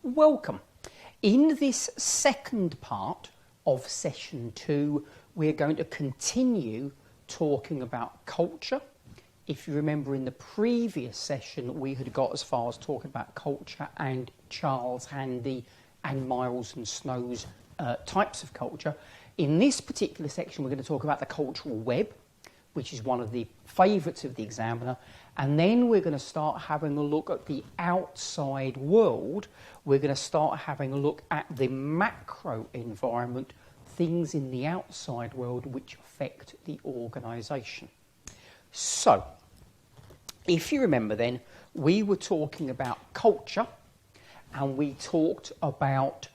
Welcome. In this second part of session 2, we're going to continue talking about culture. If you remember, in the previous session, we had got as far as talking about culture and Charles Handy and Miles and Snow's types of culture. In this particular section, we're going to talk about the cultural web, which is one of the favourites of the examiner. And then we're going to start having a look at the outside world. We're going to start having a look at the macro environment, things in the outside world which affect the organisation. So, if you remember then, we were talking about culture, and we talked about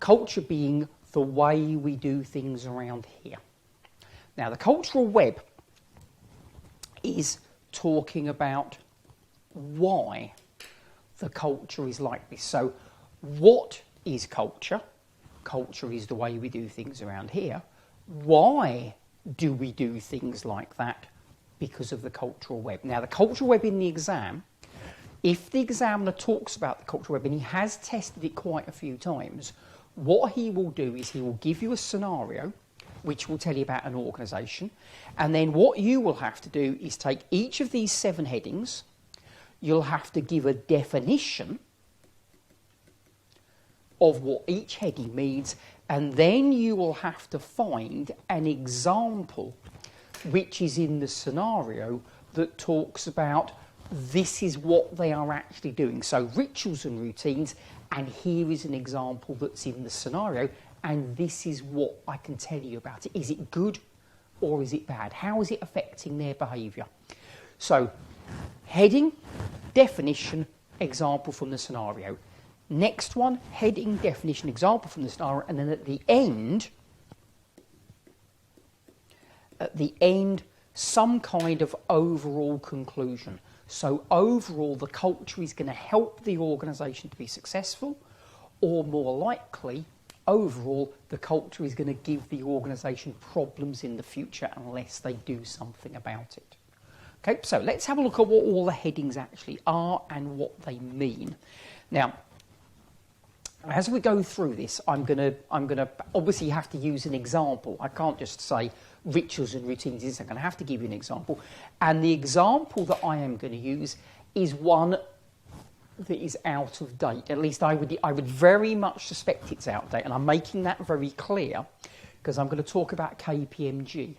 culture being the way we do things around here. Now, the cultural web is talking about why the culture is like this. So, what is culture? Culture is the way we do things around here. Why do we do things like that? Because of the cultural web. Now, the cultural web in the exam, if the examiner talks about the cultural web, and he has tested it quite a few times, what he will do is he will give you a scenario which will tell you about an organisation, and then what you will have to do is take each of these 7 headings, you'll have to give a definition of what each heading means, and then you will have to find an example which is in the scenario that talks about this is what they are actually doing. So rituals and routines, and here is an example that's in the scenario, and this is what I can tell you about it. Is it good or is it bad? How is it affecting their behaviour? So, heading, definition, example from the scenario. Next one, heading, definition, example from the scenario, and then at the end, some kind of overall conclusion. So overall, the culture is going to help the organisation to be successful, or more likely, overall, the culture is going to give the organisation problems in the future unless they do something about it. Okay, so let's have a look at what all the headings actually are and what they mean. Now, as we go through this, I'm going to obviously have to use an example. I can't just say rituals and routines. I'm going to have to give you an example. And the example that I am going to use is one that is out of date. At least I would very much suspect it's out of date. And I'm making that very clear because I'm going to talk about KPMG.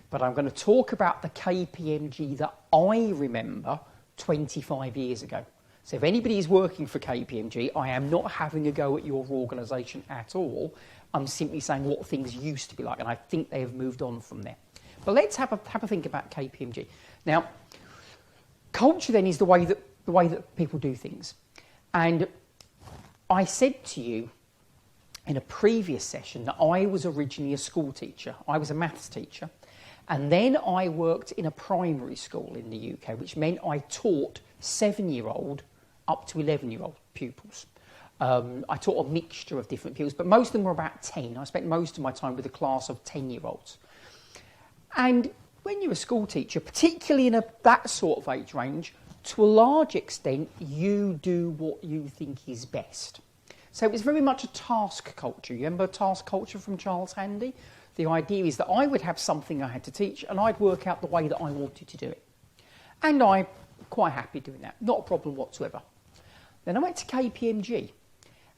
But I'm going to talk about the KPMG that I remember 25 years ago. So if anybody is working for KPMG, I am not having a go at your organisation at all. I'm simply saying what things used to be like, and I think they have moved on from there. But let's have a think about KPMG. Now, culture then is the way that people do things. And I said to you in a previous session that I was originally a school teacher. I was a maths teacher. And then I worked in a primary school in the UK, which meant I taught 7-year-old up to 11-year-old pupils. I taught a mixture of different pupils, but most of them were about 10. I spent most of my time with a class of 10-year-olds. And when you're a school teacher, particularly in that sort of age range, to a large extent, you do what you think is best. So it was very much a task culture. You remember task culture from Charles Handy? The idea is that I would have something I had to teach, and I'd work out the way that I wanted to do it. And I'm quite happy doing that. Not a problem whatsoever. Then I went to KPMG.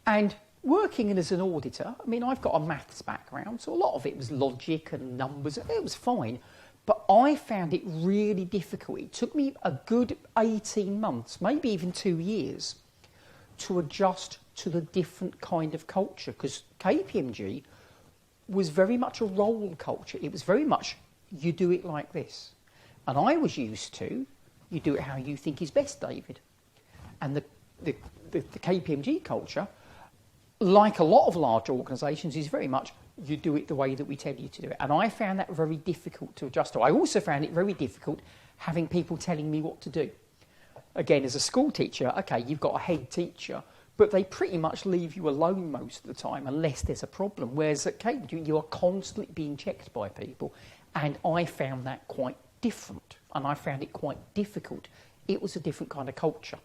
And working as an auditor, I mean, I've got a maths background, so a lot of it was logic and numbers. It was fine. But I found it really difficult. It took me a good 18 months, maybe even 2 years, to adjust to the different kind of culture. Because KPMG was very much a role culture. It was very much, you do it like this. And I was used to, you do it how you think is best, David. And the KPMG culture, like a lot of large organisations, is very much, you do it the way that we tell you to do it. And I found that very difficult to adjust to. I also found it very difficult having people telling me what to do. Again, as a school teacher, okay, you've got a head teacher, but they pretty much leave you alone most of the time unless there's a problem. Whereas at KPMG, you are constantly being checked by people. And I found that quite different. And I found it quite difficult. It was a different kind of culture.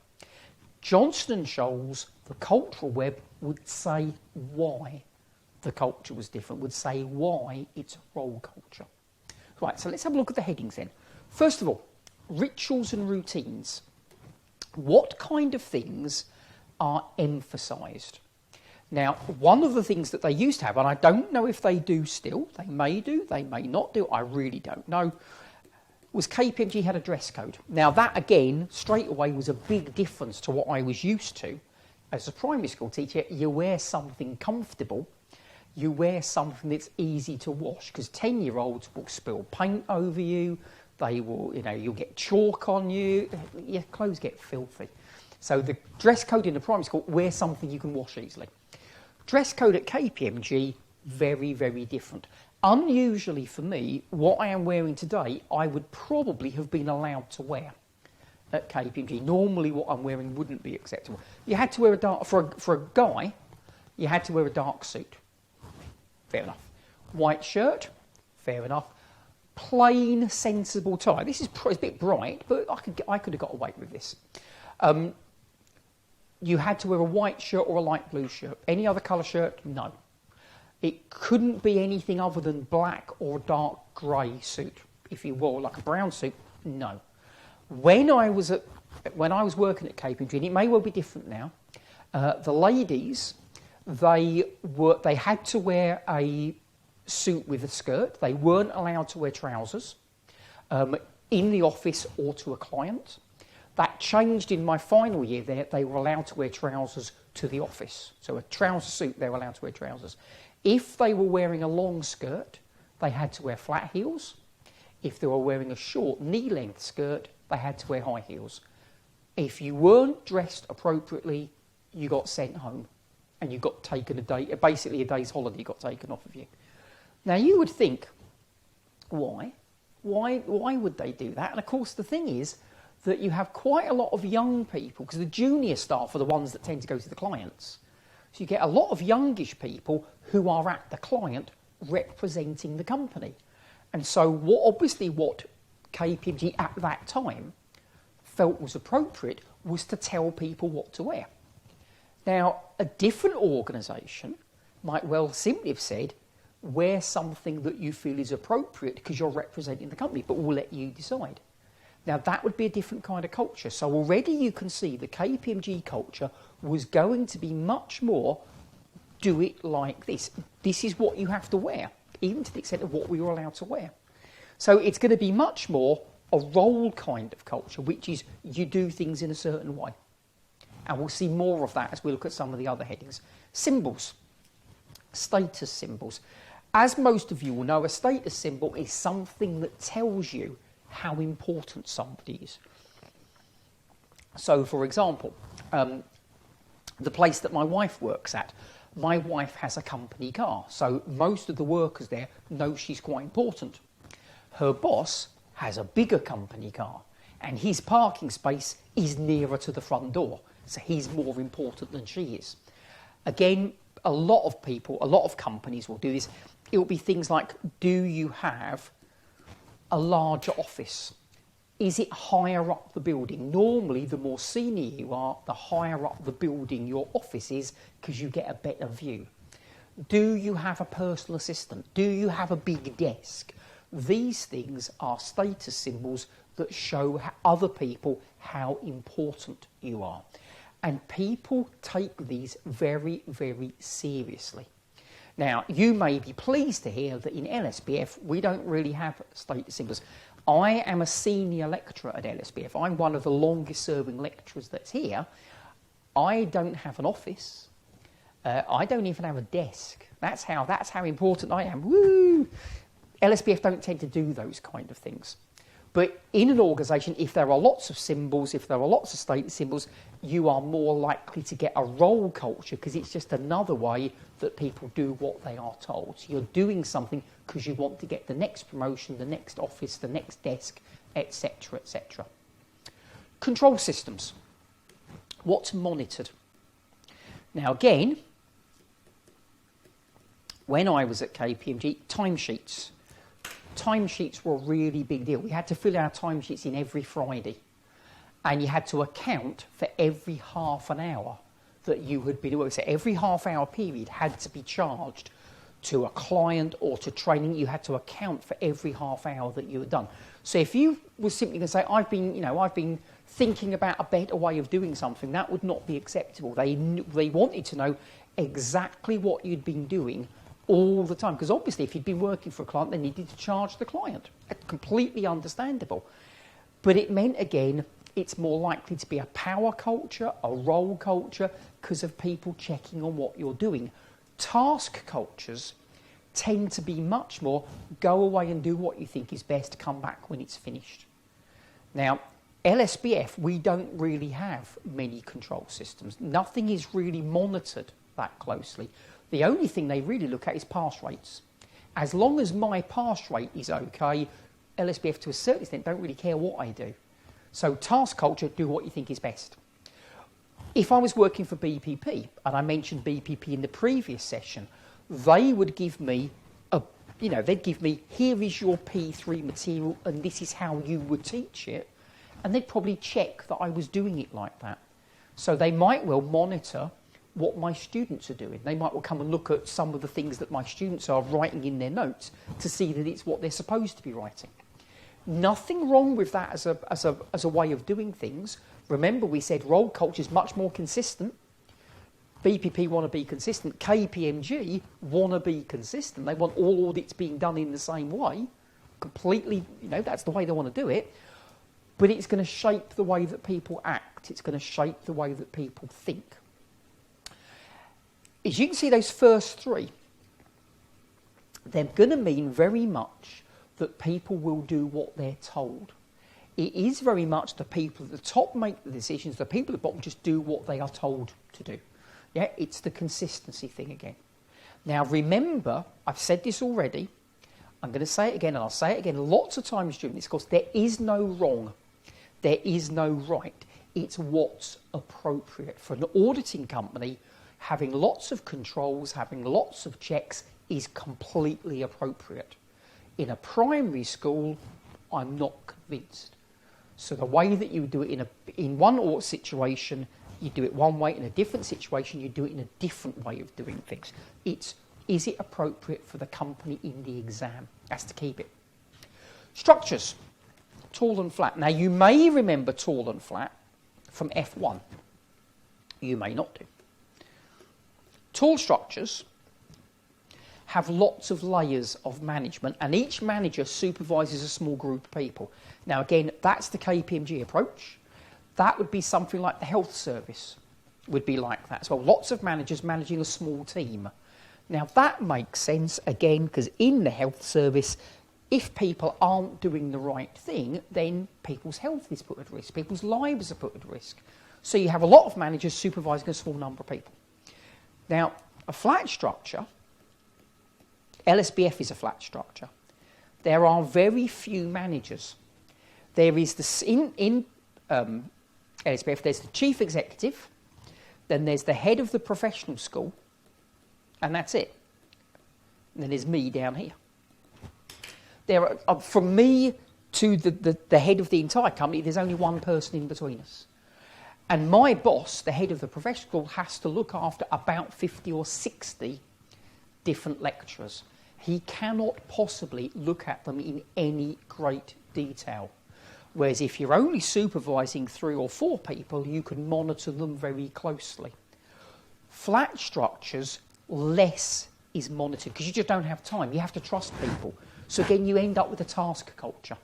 Johnson & Scholes, the cultural web, would say why the culture was different, would say why it's a role culture. Right, so let's have a look at the headings then. First of all, rituals and routines. What kind of things are emphasised? Now, one of the things that they used to have, and I don't know if they do still, they may do, they may not do, I really don't know, was KPMG had a dress code. Now, that again, straight away, was a big difference to what I was used to. As a primary school teacher, you wear something comfortable, you wear something that's easy to wash, because 10-year-olds will spill paint over you, they will, you'll get chalk on you, your clothes get filthy. So the dress code in the primary school, wear something you can wash easily. Dress code at KPMG, very, very different. Unusually for me, what I am wearing today, I would probably have been allowed to wear at KPMG. Normally what I'm wearing wouldn't be acceptable. You had to wear a dark, for a guy, you had to wear a dark suit. Fair enough. White shirt, fair enough. Plain, sensible tie. This is it's a bit bright, but I could have got away with this. You had to wear a white shirt or a light blue shirt. Any other colour shirt? No. It couldn't be anything other than black or dark grey suit. If you wore like a brown suit, no. When I was working at KPMG, and it may well be different now, the ladies, they had to wear a suit with a skirt. They weren't allowed to wear trousers in the office or to a client. That changed in my final year there. They were allowed to wear trousers to the office. So a trouser suit, they were allowed to wear trousers. If they were wearing a long skirt, they had to wear flat heels. If they were wearing a short knee-length skirt, they had to wear high heels. If you weren't dressed appropriately, you got sent home and you got taken basically a day's holiday got taken off of you. Now you would think, why? Why would they do that? And of course the thing is that you have quite a lot of young people, because the junior staff are the ones that tend to go to the clients. So you get a lot of youngish people who are at the client representing the company. And so what KPMG at that time felt was appropriate was to tell people what to wear. Now, a different organisation might well simply have said, wear something that you feel is appropriate because you're representing the company, but we'll let you decide. Now, that would be a different kind of culture. So already you can see the KPMG culture was going to be much more, do it like this. This is what you have to wear, even to the extent of what we were allowed to wear. So it's going to be much more a role kind of culture, which is you do things in a certain way. And we'll see more of that as we look at some of the other headings. Symbols, status symbols. As most of you will know, a status symbol is something that tells you how important somebody is. So, for example, the place that my wife works at, my wife has a company car, so most of the workers there know she's quite important. Her boss has a bigger company car, and his parking space is nearer to the front door, so he's more important than she is. Again, a lot of companies will do this. It will be things like, do you have a larger office? Is it higher up the building? Normally, the more senior you are, the higher up the building your office is, because you get a better view. Do you have a personal assistant? Do you have a big desk? These things are status symbols that show other people how important you are. And people take these very, very seriously. Now, you may be pleased to hear that in LSBF, we don't really have status symbols. I am a senior lecturer at LSBF. I'm one of the longest serving lecturers that's here. I don't have an office. I don't even have a desk. That's how important I am. Woo! LSBF don't tend to do those kind of things. But in an organisation, if there are lots of symbols, if there are lots of status symbols, you are more likely to get a role culture, because it's just another way that people do what they are told. So you're doing something because you want to get the next promotion, the next office, the next desk, etc., etc. Control systems. What's monitored? Now again, when I was at KPMG, timesheets. Timesheets were a really big deal. We had to fill our timesheets in every Friday. and you had to account for every half an hour that you had been working. So every half-hour period had to be charged to a client or to training. You had to account for every half hour that you had done. So if you were simply going to say, I've been thinking about a better way of doing something, that would not be acceptable. They wanted to know exactly what you'd been doing all the time, because obviously if you'd been working for a client, they needed to charge the client. That's completely understandable. But it meant, again, it's more likely to be a power culture, a role culture, because of people checking on what you're doing. Task cultures tend to be much more go away and do what you think is best, come back when it's finished. Now, LSBF, we don't really have many control systems. Nothing is really monitored that closely. The only thing they really look at is pass rates. As long as my pass rate is okay, LSBF to a certain extent don't really care what I do. So task culture, do what you think is best. If I was working for BPP, and I mentioned BPP in the previous session, they would give me they'd give me, here is your P3 material and this is how you would teach it. And they'd probably check that I was doing it like that. So they might well monitor what my students are doing. They might well come and look at some of the things that my students are writing in their notes to see that it's what they're supposed to be writing. Nothing wrong with that as a way of doing things. Remember, we said role culture is much more consistent. BPP want to be consistent. KPMG want to be consistent. They want all audits being done in the same way. Completely, that's the way they want to do it. But it's going to shape the way that people act. It's going to shape the way that people think. As you can see, those first three, they're going to mean very much that people will do what they're told. It is very much the people at the top make the decisions, the people at the bottom just do what they are told to do. Yeah, it's the consistency thing again. Now remember, I've said this already, I'm going to say it again, and I'll say it again lots of times during this course, there is no wrong, there is no right, it's what's appropriate. For an auditing company, having lots of controls, having lots of checks is completely appropriate. In a primary school, I'm not convinced. So the way that you do it in one audit situation, you do it one way. In a different situation, you do it in a different way of doing things. Is it appropriate for the company in the exam? That's to keep it. Structures, tall and flat. Now, you may remember tall and flat from F1. You may not do. Tall structures have lots of layers of management, and each manager supervises a small group of people. Now, again, that's the KPMG approach. That would be something like the health service would be like that. So lots of managers managing a small team. Now, that makes sense, again, because in the health service, if people aren't doing the right thing, then people's health is put at risk, people's lives are put at risk. So you have a lot of managers supervising a small number of people. Now, a flat structure, LSBF is a flat structure. There are very few managers. There is in LSBF, there's the chief executive, then there's the head of the professional school, and that's it. And then there's me down here. There are, from me to the head of the entire company, there's only one person in between us. And my boss, the head of the professional school, has to look after about 50 or 60 different lecturers. He cannot possibly look at them in any great detail. Whereas if you're only supervising 3 or 4 people, you can monitor them very closely. Flat structures, less is monitored because you just don't have time. You have to trust people. So again, you end up with a task culture.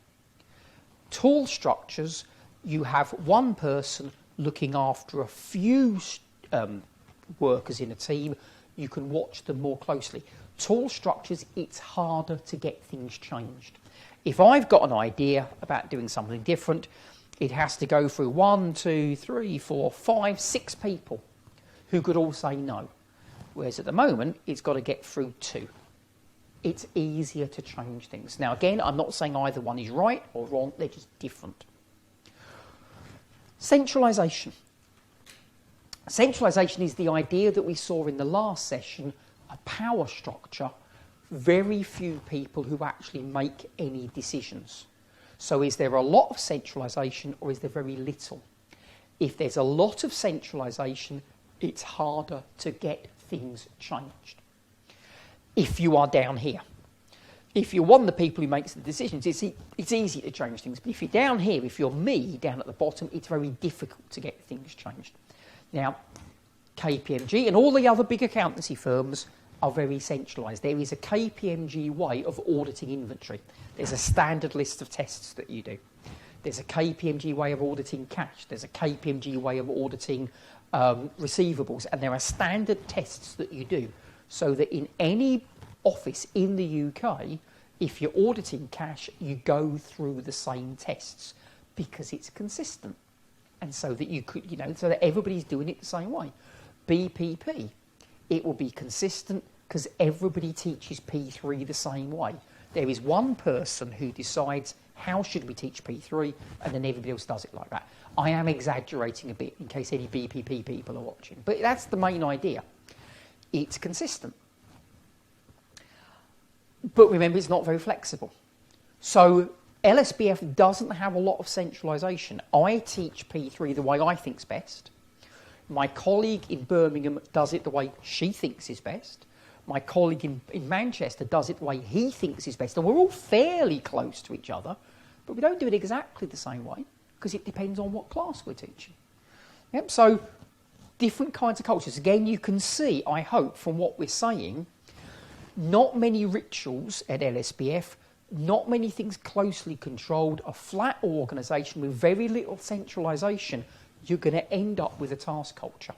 Tall structures, you have one person looking after a few workers in a team. You can watch them more closely. Tall structures, it's harder to get things changed. If I've got an idea about doing something different, it has to go through 1, 2, 3, 4, 5, 6 people who could all say no. Whereas at the moment, it's got to get through 2. It's easier to change things. Now, again, I'm not saying either one is right or wrong. They're just different. Centralisation. Centralisation is the idea that we saw in the last session, a power structure, very few people who actually make any decisions. So is there a lot of centralisation or is there very little? If there's a lot of centralisation, it's harder to get things changed. If you are down here, if you're one of the people who makes the decisions, it's easy to change things. But if you're down here, if you're me down at the bottom, it's very difficult to get things changed. Now, KPMG and all the other big accountancy firms are very centralised. There is a KPMG way of auditing inventory. There's a standard list of tests that you do. There's a KPMG way of auditing cash. There's a KPMG way of auditing receivables. And there are standard tests that you do so that in any office in the UK, if you're auditing cash, you go through the same tests because it's consistent. And so that you could, so that everybody's doing it the same way. BPP, it will be consistent because everybody teaches P3 the same way. There is one person who decides how should we teach P3, and then everybody else does it like that. I am exaggerating a bit in case any BPP people are watching, but that's the main idea. It's consistent. But remember, it's not very flexible. So LSBF doesn't have a lot of centralisation. I teach P3 the way I think's best. My colleague in Birmingham does it the way she thinks is best. My colleague in Manchester does it the way he thinks is best. And we're all fairly close to each other, but we don't do it exactly the same way because it depends on what class we're teaching. Yep, so different kinds of cultures. Again, you can see, I hope, from what we're saying, not many rituals at LSBF, not many things closely controlled, a flat organisation with very little centralisation. You're going to end up with a task culture.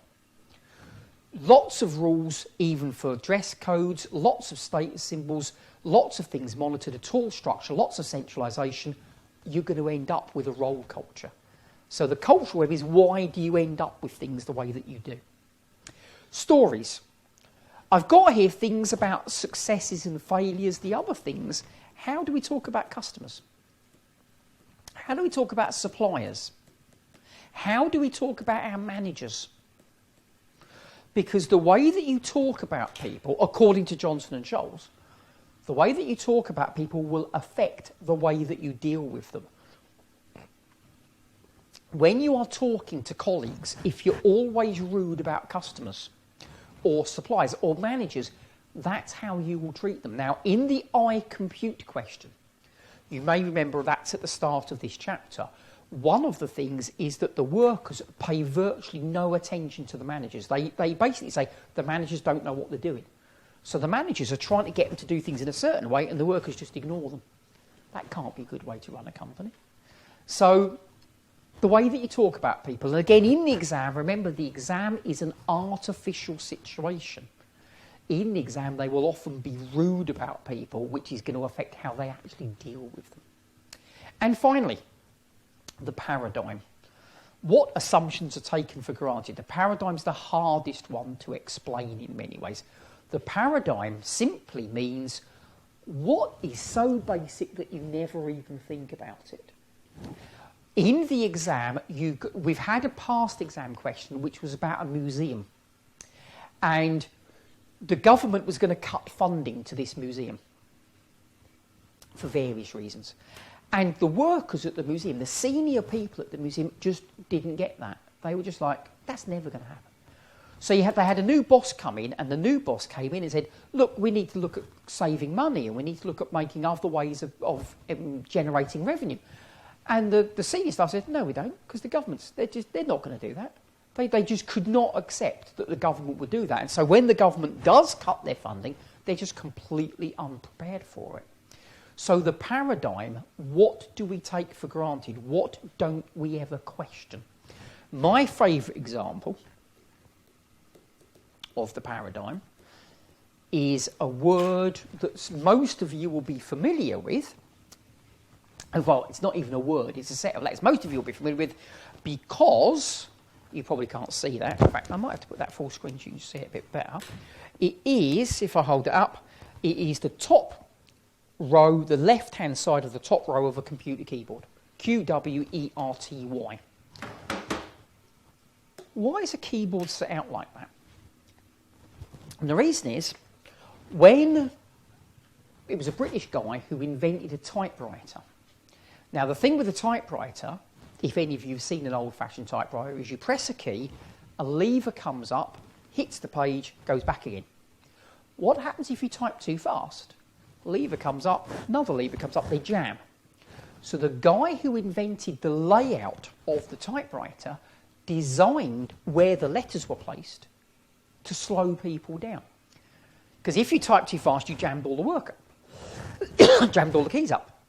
Lots of rules, even for dress codes, lots of status symbols, lots of things monitored, a tall structure, lots of centralisation. You're going to end up with a role culture. So the cultural web is why do you end up with things the way that you do. Stories. I've got here things about successes and failures. The other things, how do we talk about customers? How do we talk about suppliers? How do we talk about our managers? Because the way that you talk about people, according to Johnson & Scholes, the way that you talk about people will affect the way that you deal with them. When you are talking to colleagues, if you're always rude about customers or suppliers or managers, that's how you will treat them. Now, in the I compute question, you may remember that's at the start of this chapter. One of the things is that the workers pay virtually no attention to the managers. They basically say the managers don't know what they're doing. So the managers are trying to get them to do things in a certain way and the workers just ignore them. That can't be a good way to run a company. So the way that you talk about people, and again in the exam, remember the exam is an artificial situation. In the exam they will often be rude about people, which is going to affect how they actually deal with them. And finally, the paradigm. What assumptions are taken for granted? The paradigm's the hardest one to explain in many ways. The paradigm simply means what is so basic that you never even think about it. In the exam, we've had a past exam question which was about a museum. And the government was going to cut funding to this museum for various reasons. And the workers at the museum, the senior people at the museum, just didn't get that. They were just like, that's never going to happen. So they had a new boss come in, and the new boss came in and said, look, we need to look at saving money, and we need to look at making other ways of generating revenue. And the senior staff said, no, we don't, because the government's, they're not going to do that. They just could not accept that the government would do that. And so when the government does cut their funding, they're just completely unprepared for it. So the paradigm, what do we take for granted? What don't we ever question? My favourite example of the paradigm is a word that most of you will be familiar with. Well, it's not even a word, it's a set of letters. Most of you will be familiar with because, you probably can't see that. In fact, I might have to put that full screen so you can see it a bit better. It is, if I hold it up, it is the top row, the left-hand side of the top row of a computer keyboard. QWERTY. Why is a keyboard set out like that? And the reason is, when it was a British guy who invented a typewriter. Now, the thing with a typewriter if any of you have seen an old-fashioned typewriter, is you press a key, a lever comes up, hits the page, goes back again. What happens if you type too fast? Lever comes up, another lever comes up, they jam. So the guy who invented the layout of the typewriter designed where the letters were placed to slow people down. Because if you type too fast, you jammed all the work up, jammed all the keys up.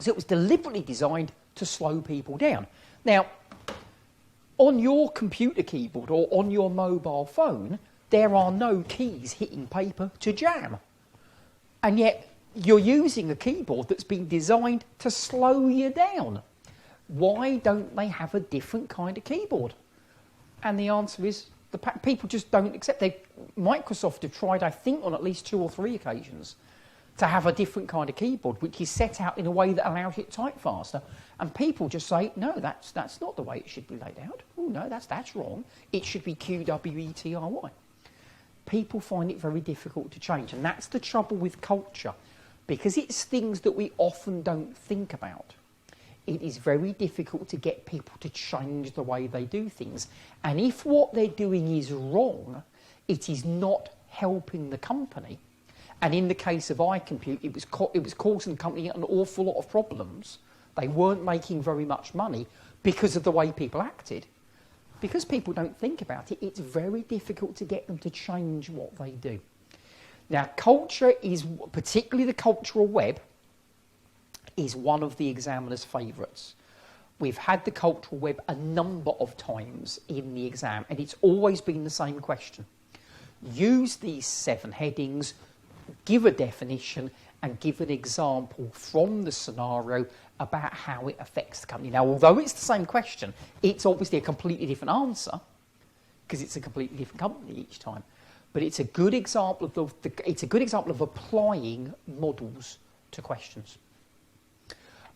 So it was deliberately designed to slow people down. Now, on your computer keyboard or on your mobile phone, there are no keys hitting paper to jam. And yet, you're using a keyboard that's been designed to slow you down. Why don't they have a different kind of keyboard? And the answer is, people just don't accept. Microsoft have tried, I think, on at least 2 or 3 occasions, to have a different kind of keyboard, which is set out in a way that allows you to type faster. And people just say, no, that's not the way it should be laid out. Oh, no, that's wrong. It should be QWETRY. People find it very difficult to change. And that's the trouble with culture. Because it's things that we often don't think about. It is very difficult to get people to change the way they do things. And if what they're doing is wrong, it is not helping the company. And in the case of iCompute, it was causing the company an awful lot of problems. They weren't making very much money because of the way people acted. Because people don't think about it, it's very difficult to get them to change what they do. Now, culture is, particularly the cultural web, is one of the examiner's favourites. We've had the cultural web a number of times in the exam, and it's always been the same question. Use these 7 headings, give a definition, and give an example from the scenario about how it affects the company. Now, although it's the same question, it's obviously a completely different answer, because it's a completely different company each time. But it's a good example of applying models to questions.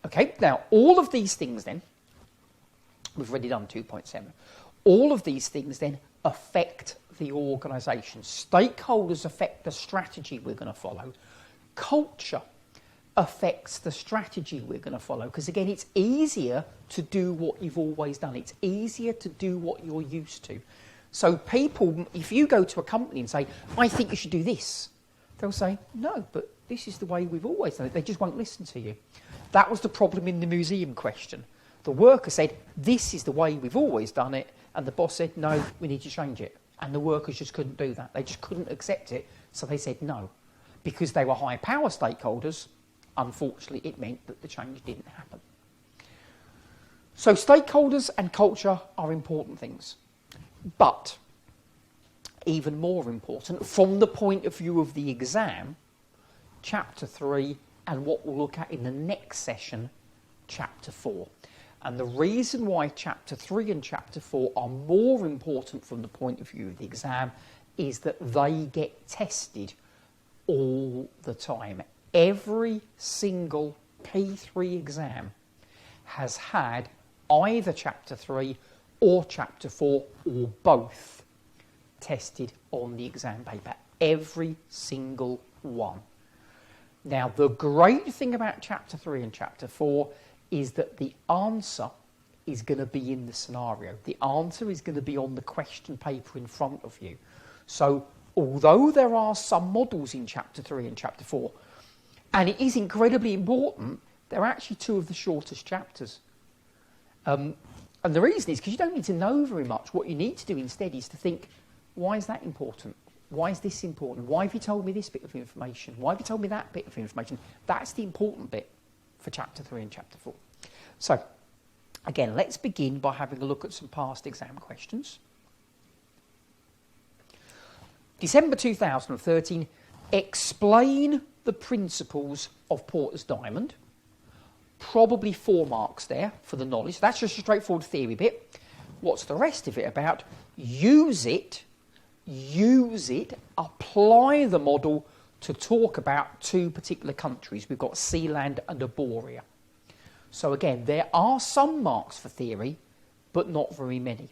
Okay, now all of these things then, we've already done 2.7, all of these things then affect the organisation. Stakeholders affect the strategy we're going to follow. Culture affects the strategy we're going to follow, because again, it's easier to do what you've always done. It's easier to do what you're used to. So people, if you go to a company and say, I think you should do this, they'll say, no, but this is the way we've always done it. They just won't listen to you. That was the problem in the museum question. The worker said, this is the way we've always done it, and the boss said, no, we need to change it. And the workers just couldn't do that. They just couldn't accept it, so they said no. Because they were high power stakeholders, unfortunately it meant that the change didn't happen. So stakeholders and culture are important things. But, even more important, from the point of view of the exam, Chapter 3, and what we'll look at in the next session, Chapter 4. And the reason why Chapter 3 and Chapter 4 are more important from the point of view of the exam is that they get tested all the time. Every single P3 exam has had either Chapter 3 or Chapter 4 or both tested on the exam paper. Every single one. Now, the great thing about Chapter 3 and Chapter 4 is that the answer is going to be in the scenario. The answer is going to be on the question paper in front of you. So, although there are some models in Chapter 3 and Chapter 4, and it is incredibly important, they're actually 2 of the shortest chapters. And the reason is because you don't need to know very much. What you need to do instead is to think, why is that important? Why is this important? Why have you told me this bit of information? Why have you told me that bit of information? That's the important bit for Chapter 3 and Chapter 4. So, again, let's begin by having a look at some past exam questions. December 2013, explain the principles of Porter's diamond. Probably 4 marks there for the knowledge. That's just a straightforward theory bit. What's the rest of it about? Use it, apply the model to talk about 2 particular countries. We've got Sealand and Arboria. So again, there are some marks for theory, but not very many.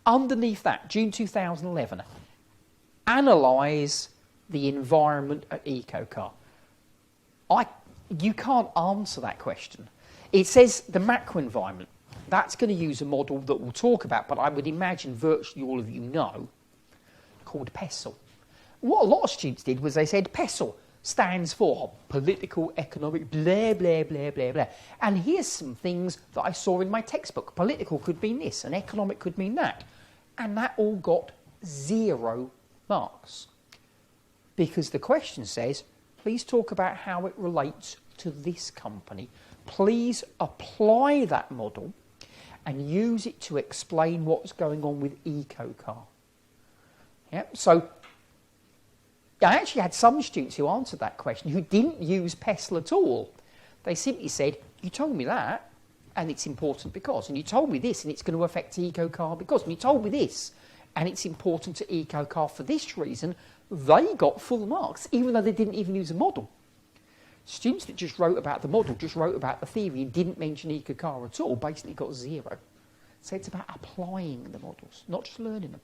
Underneath that, June 2011, analyse the environment at EcoCar. You can't answer that question. It says the macro environment. That's going to use a model that we'll talk about, but I would imagine virtually all of you know, called PESTLE. What a lot of students did was they said PESTLE stands for political, economic, blah, blah, blah, blah, blah. And here's some things that I saw in my textbook. Political could mean this, and economic could mean that. And that all got 0 marks. Because the question says, please talk about how it relates to this company. Please apply that model and use it to explain what's going on with EcoCar. Yeah, so I actually had some students who answered that question who didn't use PESTLE at all. They simply said, you told me that, and it's important because, and you told me this, and it's going to affect EcoCar because, and you told me this, and it's important to EcoCar for this reason. They got full marks, even though they didn't even use a model. Students that just wrote about the model, just wrote about the theory and didn't mention EcoCar at all, basically got 0. So it's about applying the models, not just learning them.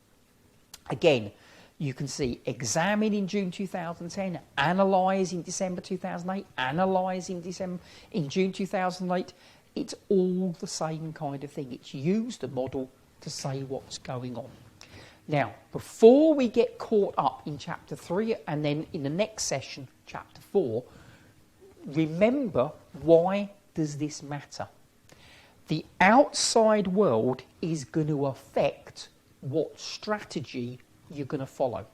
Again, you can see examine in June 2010, analyse in December 2008, analyse in June 2008. It's all the same kind of thing. It's use the model to say what's going on. Now, before we get caught up in Chapter 3 and then in the next session, Chapter 4, remember, why does this matter? The outside world is going to affect what strategy you're going to follow.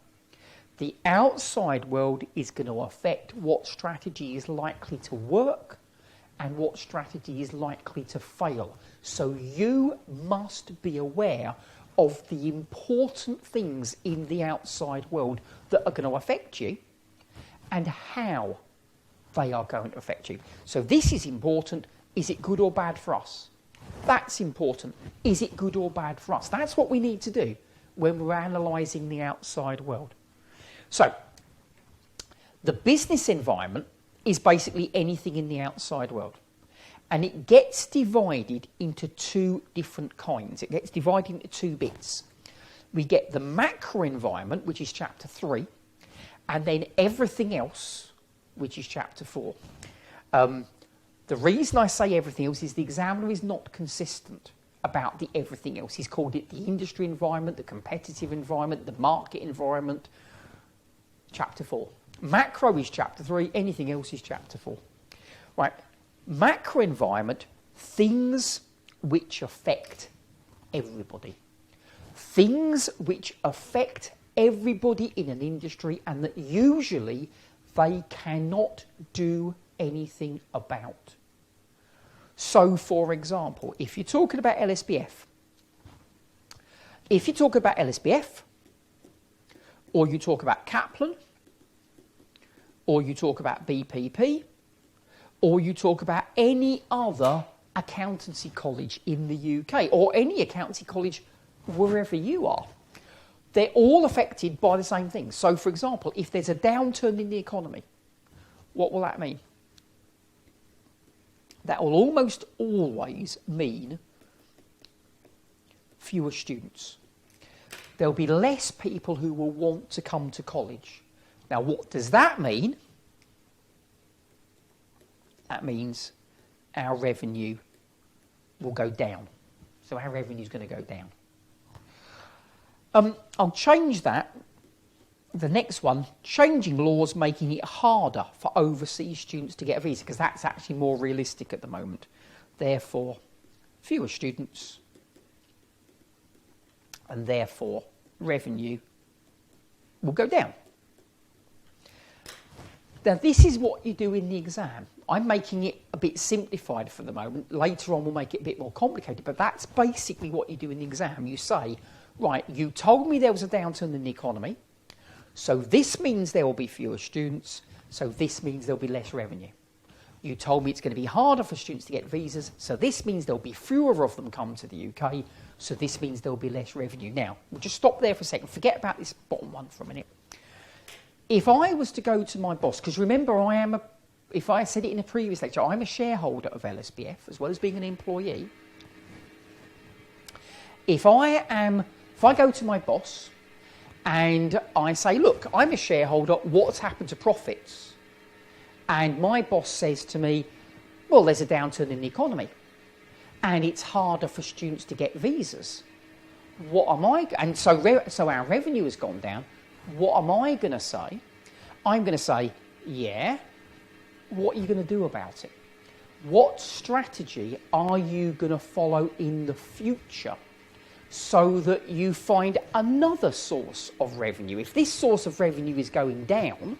The outside world is going to affect what strategy is likely to work and what strategy is likely to fail. So you must be aware of the important things in the outside world that are going to affect you and how they are going to affect you. So this is important. Is it good or bad for us? That's important. Is it good or bad for us? That's what we need to do when we're analysing the outside world. So the business environment is basically anything in the outside world. And it gets divided into 2 different kinds. It gets divided into 2 bits. We get the macro environment, which is Chapter 3, and then everything else, which is Chapter 4. The reason I say everything else is the examiner is not consistent about the everything else. He's called it the industry environment, the competitive environment, the market environment. Chapter 4. Macro is Chapter 3, anything else is Chapter 4. Right. Macro environment, things which affect everybody. Things which affect everybody in an industry and that usually they cannot do anything about. So, for example, if you're talking about LSBF, or you talk about Kaplan, or you talk about BPP, or you talk about any other accountancy college in the UK, or any accountancy college wherever you are, they're all affected by the same thing. So, for example, if there's a downturn in the economy, what will that mean? That will almost always mean fewer students. There'll be less people who will want to come to college. Now, what does that mean? That means our revenue will go down. So our revenue is going to go down. I'll change that. The next one, changing laws making it harder for overseas students to get a visa, because that's actually more realistic at the moment. Therefore, fewer students, and therefore revenue will go down. Now, this is what you do in the exam. I'm making it a bit simplified for the moment. Later on, we'll make it a bit more complicated, but that's basically what you do in the exam. You say, right, you told me there was a downturn in the economy, so this means there will be fewer students, so this means there'll be less revenue. You told me it's going to be harder for students to get visas, so this means there'll be fewer of them come to the UK, so this means there'll be less revenue. Now, we'll just stop there for a second. Forget about this bottom one for a minute. If I was to go to my boss, because remember, if I said it in a previous lecture, I'm a shareholder of LSBF as well as being an employee. If I go to my boss and I say, look, I'm a shareholder, what's happened to profits? And my boss says to me, Well, there's a downturn in the economy and it's harder for students to get visas. And so our revenue has gone down. What am I going to say? I'm going to say, yeah, what are you going to do about it? What strategy are you going to follow in the future so that you find another source of revenue? If this source of revenue is going down,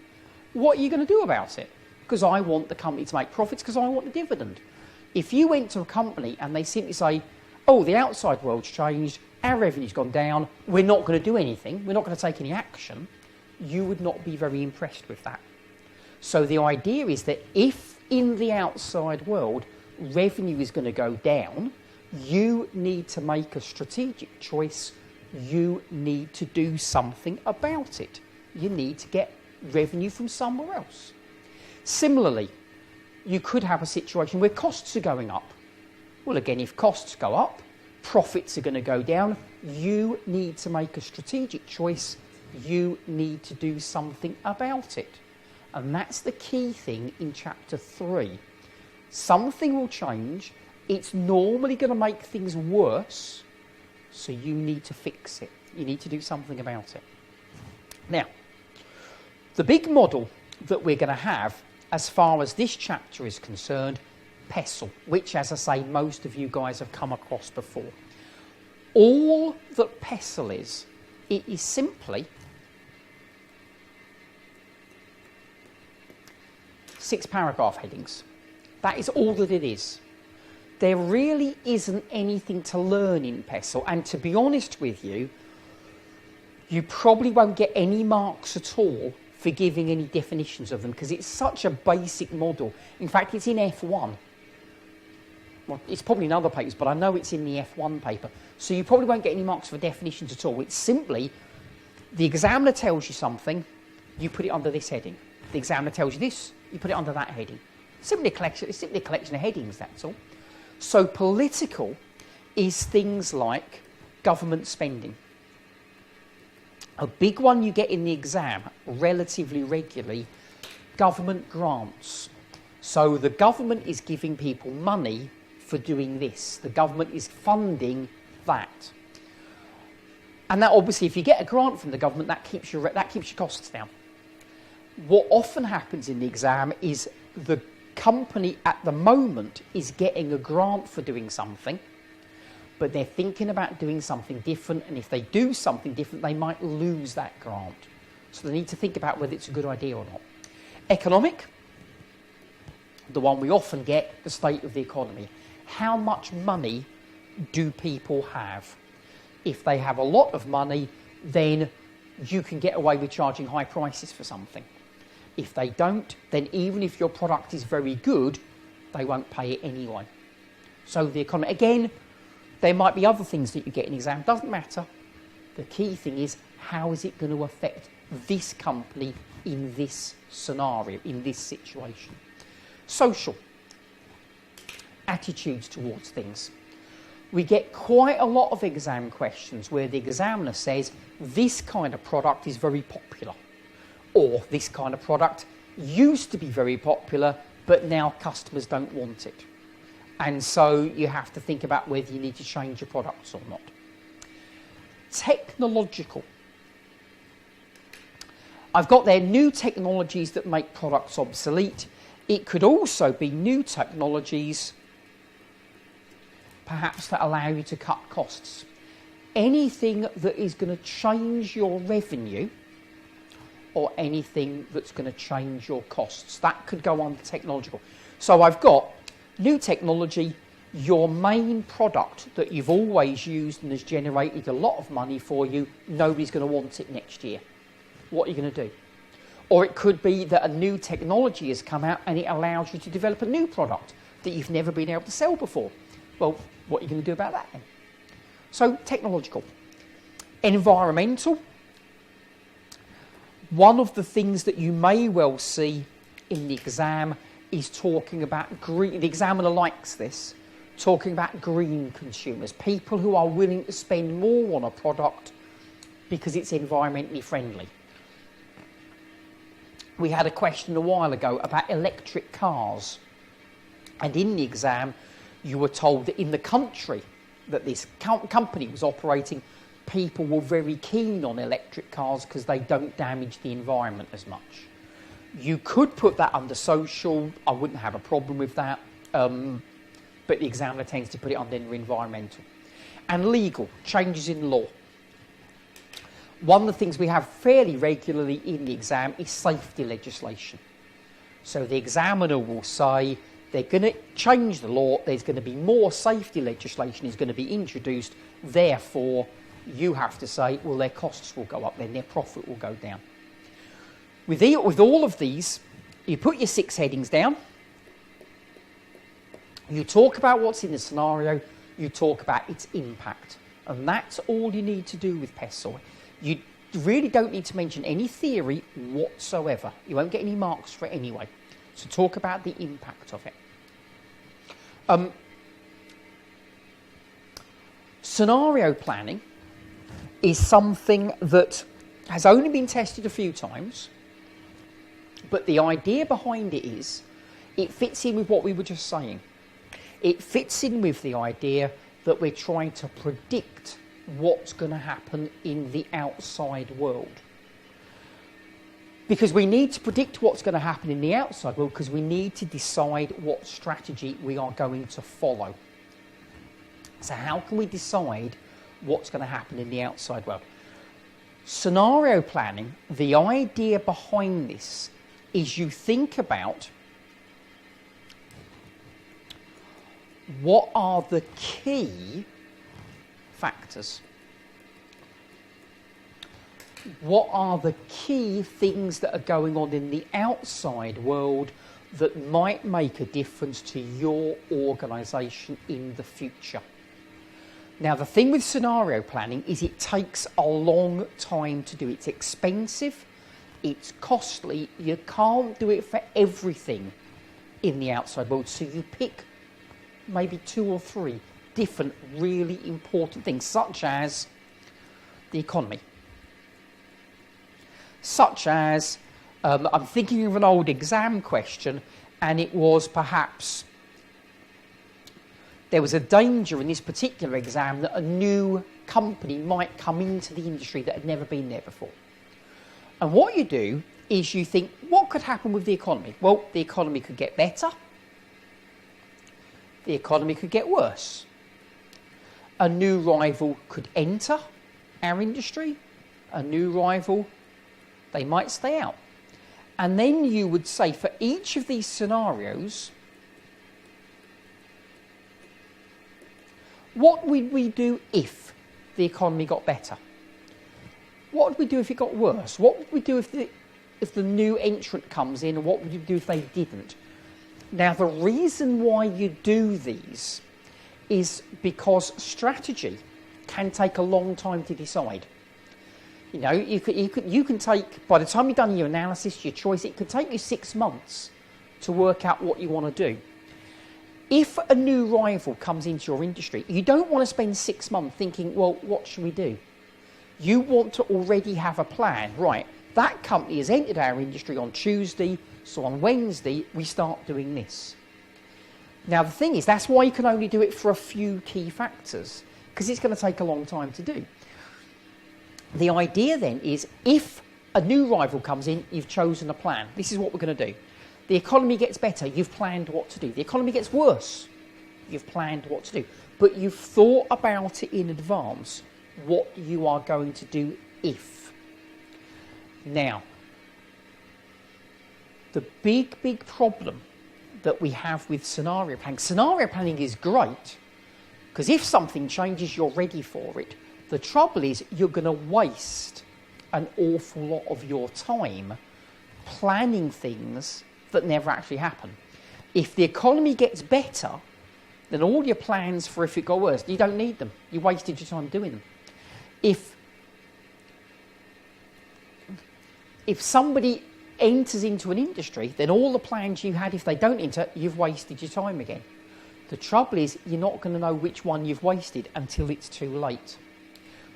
what are you going to do about it? Because I want the company to make profits because I want the dividend. If you went to a company and they simply say, oh, the outside world's changed, our revenue's gone down, we're not going to do anything, we're not going to take any action, you would not be very impressed with that. So the idea is that if in the outside world revenue is going to go down, you need to make a strategic choice. You need to do something about it. You need to get revenue from somewhere else. Similarly, you could have a situation where costs are going up. Well, again, if costs go up, profits are going to go down. You need to make a strategic choice. You need to do something about it. And that's the key thing in chapter 3. Something will change. It's normally going to make things worse. So you need to fix it. You need to do something about it. Now, the big model that we're going to have as far as this chapter is concerned, PESTLE, which, as I say, most of you guys have come across before. All that PESTLE is, it is simply 6 paragraph headings. That is all that it is. There really isn't anything to learn in PESTLE, and to be honest with you, you probably won't get any marks at all for giving any definitions of them because it's such a basic model. In fact, it's in F1. Well, it's probably in other papers, but I know it's in the F1 paper. So you probably won't get any marks for definitions at all. It's simply the examiner tells you something, you put it under this heading. The examiner tells you this, you put it under that heading. It's simply a collection of headings, that's all. So political is things like government spending. A big one you get in the exam relatively regularly, government grants. So the government is giving people money for doing this. The government is funding that. And that obviously, if you get a grant from the government, that keeps your costs down. What often happens in the exam is the company at the moment is getting a grant for doing something, but they're thinking about doing something different, and if they do something different, they might lose that grant. So they need to think about whether it's a good idea or not. Economic, the one we often get, the state of the economy. How much money do people have? If they have a lot of money, then you can get away with charging high prices for something. If they don't, then even if your product is very good, they won't pay it anyway. So the economy, again, there might be other things that you get in exam, doesn't matter. The key thing is, how is it going to affect this company in this scenario, in this situation? Social, attitudes towards things. We get quite a lot of exam questions where the examiner says, this kind of product is very popular, or this kind of product used to be very popular, but now customers don't want it. And so you have to think about whether you need to change your products or not. Technological. I've got there new technologies that make products obsolete. It could also be new technologies, perhaps, that allow you to cut costs. Anything that is going to change your revenue or anything that's going to change your costs. That could go under technological. So I've got new technology, your main product that you've always used and has generated a lot of money for you, nobody's going to want it next year. What are you going to do? Or it could be that a new technology has come out and it allows you to develop a new product that you've never been able to sell before. Well, what are you going to do about that then? So, technological. Environmental. One of the things that you may well see in the exam is talking about green. The examiner likes this, talking about green consumers, people who are willing to spend more on a product because it's environmentally friendly. We had a question a while ago about electric cars. And in the exam, you were told that in the country that this company was operating, people were very keen on electric cars because they don't damage the environment as much. You could put that under social. I wouldn't have a problem with that. But the examiner tends to put it under environmental. And legal, changes in law. One of the things we have fairly regularly in the exam is safety legislation. So the examiner will say they're going to change the law, there's going to be more safety legislation is going to be introduced, therefore you have to say, well, their costs will go up, then their profit will go down. With all of these, you put your 6 headings down, you talk about what's in the scenario, you talk about its impact. And that's all you need to do with PESOI. You really don't need to mention any theory whatsoever. You won't get any marks for it anyway. So talk about the impact of it. Scenario planning is something that has only been tested a few times, but the idea behind it is it fits in with what we were just saying. It fits in with the idea that we're trying to predict what's going to happen in the outside world. Because we need to predict what's going to happen in the outside world because we need to decide what strategy we are going to follow. So how can we decide what's going to happen in the outside world? Scenario planning, the idea behind this is you think about what are the key factors? What are the key things that are going on in the outside world that might make a difference to your organisation in the future? Now, the thing with scenario planning is it takes a long time to do. It's expensive, it's costly, you can't do it for everything in the outside world, so you pick maybe 2 or 3 different really important things, such as the economy. Such as, I'm thinking of an old exam question, and it was perhaps, there was a danger in this particular exam that a new company might come into the industry that had never been there before. And what you do is you think, what could happen with the economy? Well, the economy could get better. The economy could get worse. A new rival could enter our industry. A new rival, they might stay out. And then you would say for each of these scenarios, what would we do if the economy got better? What would we do if it got worse? What would we do if the new entrant comes in, and what would you do if they didn't? Now, the reason why you do these is because strategy can take a long time to decide. You know, you can take, by the time you've done your analysis, your choice, it could take you 6 months to work out what you want to do. If a new rival comes into your industry, you don't want to spend 6 months thinking, well, what should we do? You want to already have a plan. Right, that company has entered our industry on Tuesday, so on Wednesday, we start doing this. Now, the thing is, that's why you can only do it for a few key factors, because it's going to take a long time to do. The idea then is, if a new rival comes in, you've chosen a plan. This is what we're going to do. The economy gets better, you've planned what to do. The economy gets worse, you've planned what to do. But you've thought about it in advance, what you are going to do if. Now, the big problem that we have with scenario planning is great, because if something changes, you're ready for it. The trouble is, you're going to waste an awful lot of your time planning things that never actually happen. If the economy gets better, then all your plans for if it got worse, you don't need them. You wasted your time doing them. If somebody enters into an industry, then all the plans you had, if they don't enter, you've wasted your time again. The trouble is, you're not going to know which one you've wasted until it's too late.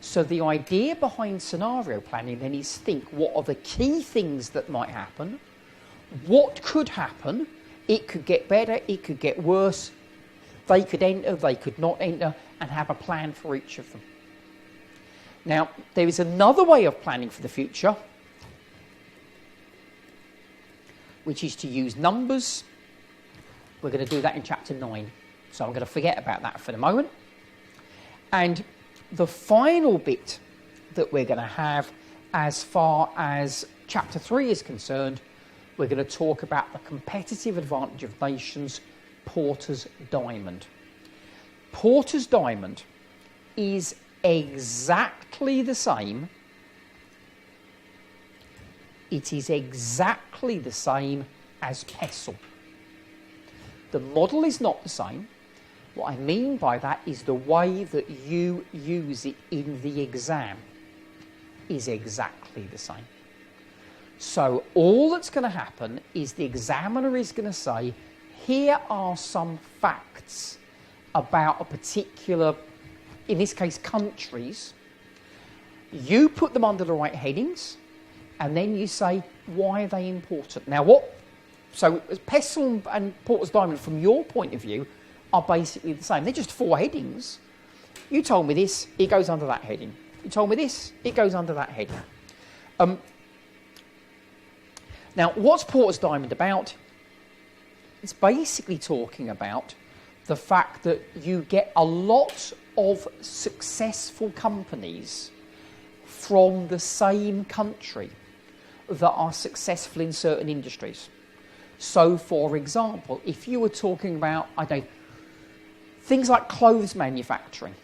So the idea behind scenario planning then is think, what are the key things that might happen? What could happen It could get better, it could get worse. They could enter, they could not enter, and have a plan for each of them. Now, there is another way of planning for the future, which is to use numbers. We're going to do that in chapter 9. So I'm going to forget about that for the moment. And the final bit that we're going to have as far as chapter 3 is concerned, we're going to talk about the competitive advantage of nations, Porter's diamond. Porter's diamond is exactly the same. It is exactly the same as PESTLE. The model is not the same. What I mean by that is the way that you use it in the exam is exactly the same. So all that's going to happen is the examiner is going to say, here are some facts about a particular, in this case, countries. You put them under the right headings, and then you say, why are they important? Now, so PESTLE and Porter's diamond, from your point of view, are basically the same. They're just 4 headings. You told me this, it goes under that heading. You told me this, it goes under that heading. Now, what's Porter's diamond about? It's basically talking about the fact that you get a lot of successful companies from the same country that are successful in certain industries. So, for example, if you were talking about, I don't know, things like clothes manufacturing,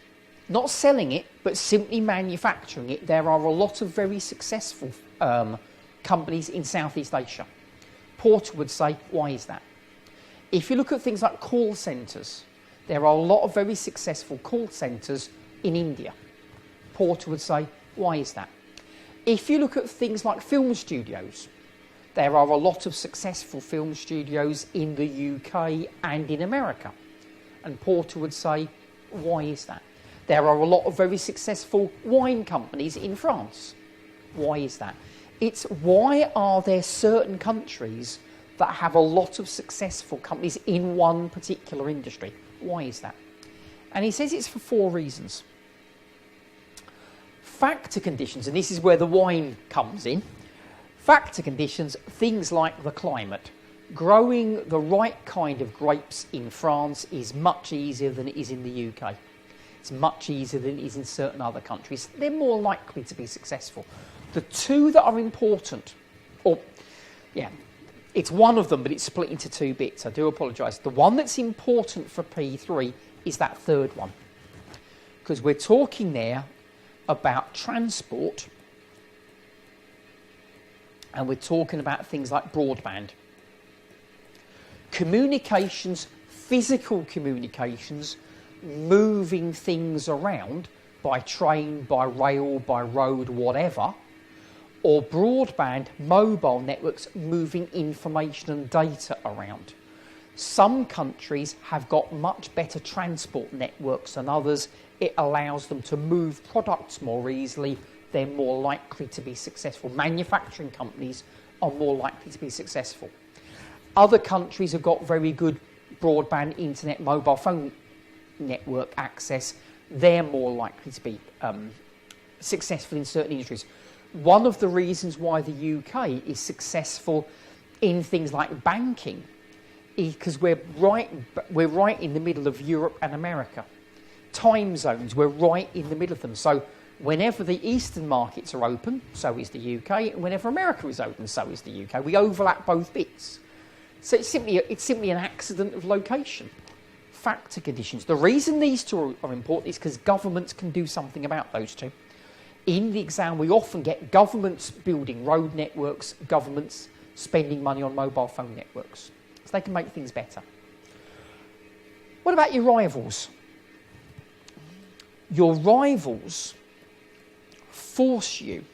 not selling it, but simply manufacturing it, there are a lot of very successful companies in Southeast Asia. Porter would say, why is that? If you look at things like call centres, there are a lot of very successful call centres in India. Porter would say, why is that? If you look at things like film studios, there are a lot of successful film studios in the UK and in America. And Porter would say, why is that? There are a lot of very successful wine companies in France. Why is that? It's why are there certain countries that have a lot of successful companies in one particular industry? Why is that? And he says it's for 4 reasons. Factor conditions, and this is where the wine comes in. Factor conditions, things like the climate. Growing the right kind of grapes in France is much easier than it is in the UK. It's much easier than it is in certain other countries. They're more likely to be successful. The 2 that are important, it's one of them, but it's split into 2 bits. I do apologise. The one that's important for P3 is that 3rd one, because we're talking there about transport, and we're talking about things like broadband. Communications, physical communications, moving things around by train, by rail, by road, whatever, or broadband, mobile networks, moving information and data around. Some countries have got much better transport networks than others. It allows them to move products more easily. They're more likely to be successful. Manufacturing companies are more likely to be successful. Other countries have got very good broadband, internet, mobile phone network access. They're more likely to be successful in certain industries. One of the reasons why the UK is successful in things like banking is because we're right in the middle of Europe and America. Time zones, we're right in the middle of them. So whenever the eastern markets are open, so is the UK. And whenever America is open, so is the UK. We overlap both bits. So it's simply an accident of location. Factor conditions. The reason these 2 are important is because governments can do something about those 2. In the exam, we often get governments building road networks, governments spending money on mobile phone networks. So they can make things better. What about your rivals? Your rivals force you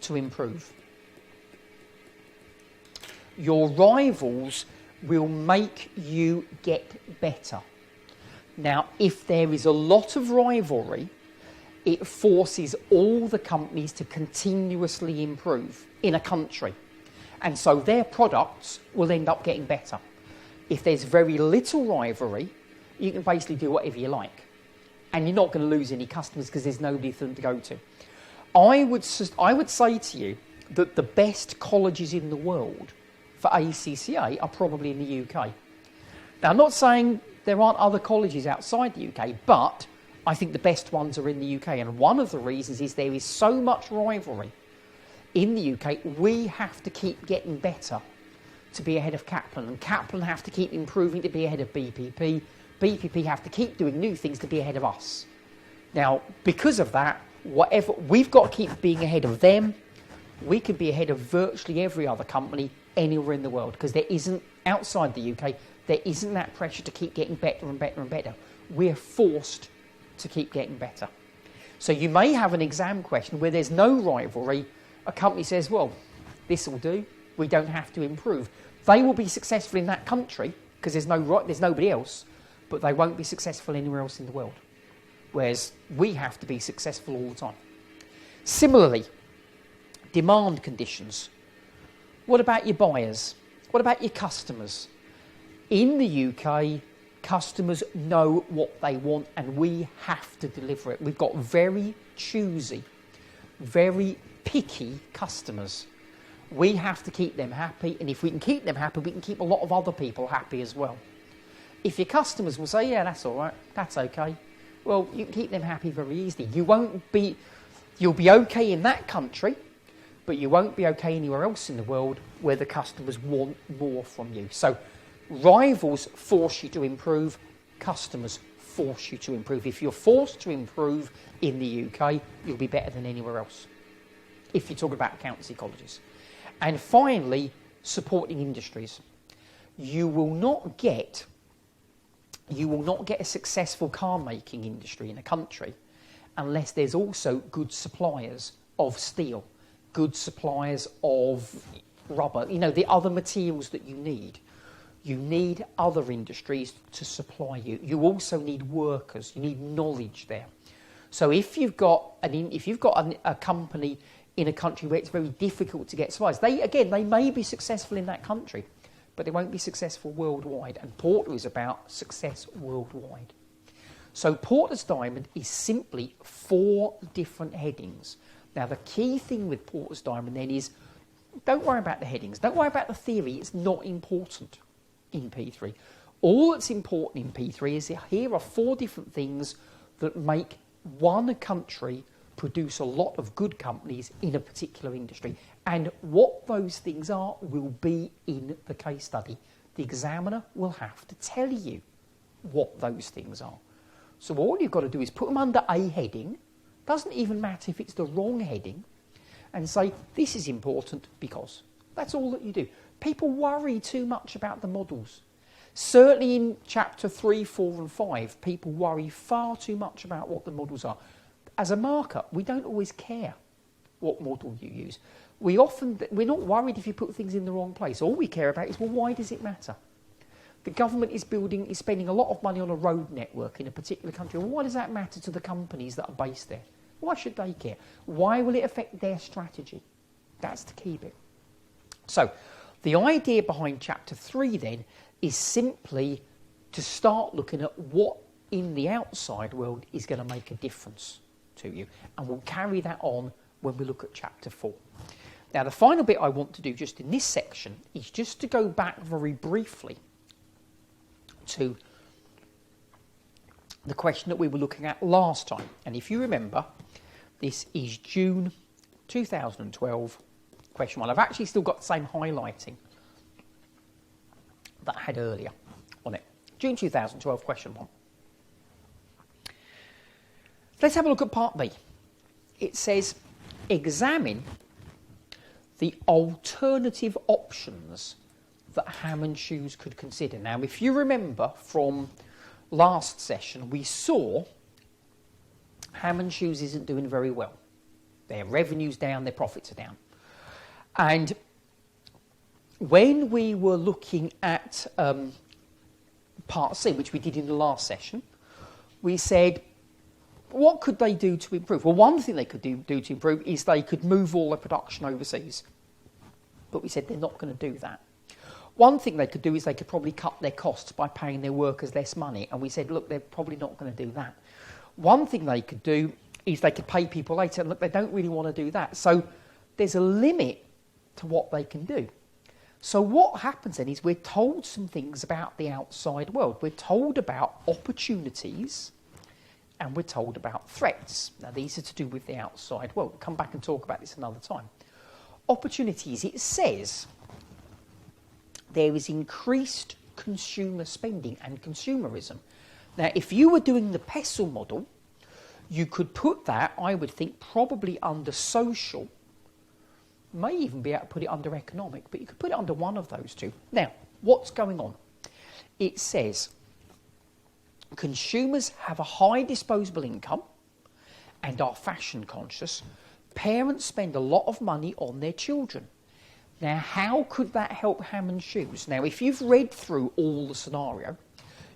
to improve. Your rivals will make you get better. Now, if there is a lot of rivalry, it forces all the companies to continuously improve in a country. And so their products will end up getting better. If there's very little rivalry, you can basically do whatever you like. And you're not going to lose any customers because there's nobody for them to go to. I would say to you that the best colleges in the world for ACCA are probably in the UK. Now, I'm not saying there aren't other colleges outside the UK, but I think the best ones are in the UK. And one of the reasons is there is so much rivalry in the UK. We have to keep getting better to be ahead of Kaplan, and Kaplan have to keep improving to be ahead of BPP. BPP have to keep doing new things to be ahead of us. Now, because of that, whatever we've got to keep being ahead of them. We can be ahead of virtually every other company anywhere in the world, because there isn't, outside the UK, there isn't that pressure to keep getting better and better and better. We're forced to keep getting better. So you may have an exam question where there's no rivalry. A company says, well, this will do. We don't have to improve. They will be successful in that country because there's nobody else, but they won't be successful anywhere else in the world. Whereas we have to be successful all the time. Similarly, demand conditions. What about your buyers? What about your customers? In the UK, customers know what they want and we have to deliver it. We've got very choosy, very picky customers. We have to keep them happy, and if we can keep them happy, we can keep a lot of other people happy as well. If your customers will say, yeah, that's all right, that's okay, well, you can keep them happy very easily. You'll be okay in that country, but you won't be okay anywhere else in the world where the customers want more from you. So rivals force you to improve, customers force you to improve. If you're forced to improve in the UK, you'll be better than anywhere else, if you're talking about accountancy colleges. And finally, supporting industries. You will not get a successful car making industry in a country unless there's also good suppliers of steel, good suppliers of rubber, the other materials that you need. You need other industries to supply you. You also need workers. You need knowledge there. So if you've got a company in a country where it's very difficult to get supplies, they may be successful in that country, but they won't be successful worldwide. And Porter is about success worldwide. So Porter's Diamond is simply 4 different headings. Now, the key thing with Porter's Diamond then is, don't worry about the headings. Don't worry about the theory. It's not important in P3. All that's important in P3 is that here are 4 different things that make one country produce a lot of good companies in a particular industry. And what those things are will be in the case study. The examiner will have to tell you what those things are. So all you've got to do is put them under a heading. Doesn't even matter if it's the wrong heading, and say, this is important because. That's all that you do. People worry too much about the models. Certainly in chapter 3, 4 and 5, people worry far too much about what the models are. As a markup, we don't always care what model you use. We're not worried if you put things in the wrong place. All we care about is, well, why does it matter? The government is spending a lot of money on a road network in a particular country. Well, why does that matter to the companies that are based there? Why should they care? Why will it affect their strategy? That's the key bit. So the idea behind chapter 3 then is simply to start looking at what in the outside world is going to make a difference to you. And we'll carry that on when we look at chapter 4. Now, the final bit I want to do just in this section is just to go back very briefly to the question that we were looking at last time. And if you remember, this is June 2012, question 1. I've actually still got the same highlighting that I had earlier on it. June 2012, question 1. Let's have a look at part B. It says, examine the alternative options that Ham and Shoes could consider. Now, if you remember from last session, we saw Ham and Shoes isn't doing very well. Their revenue's down, their profits are down. And when we were looking at part C, which we did in the last session, we said, what could they do to improve? Well, one thing they could do to improve is they could move all their production overseas. But we said they're not going to do that. One thing they could do is they could probably cut their costs by paying their workers less money. And we said, look, they're probably not going to do that. One thing they could do is they could pay people later. And look, they don't really want to do that. So there's a limit to what they can do. So what happens then is we're told some things about the outside world. We're told about opportunities and we're told about threats. Now, these are to do with the outside world. We'll come back and talk about this another time. Opportunities, it says there is increased consumer spending and consumerism. Now, if you were doing the PESTLE model, you could put that, I would think, probably under social. May even be able to put it under economic, but you could put it under one of those two. Now, what's going on? It says consumers have a high disposable income and are fashion conscious. Parents spend a lot of money on their children. Now, how could that help Hammond Shoes? Now, if you've read through all the scenario,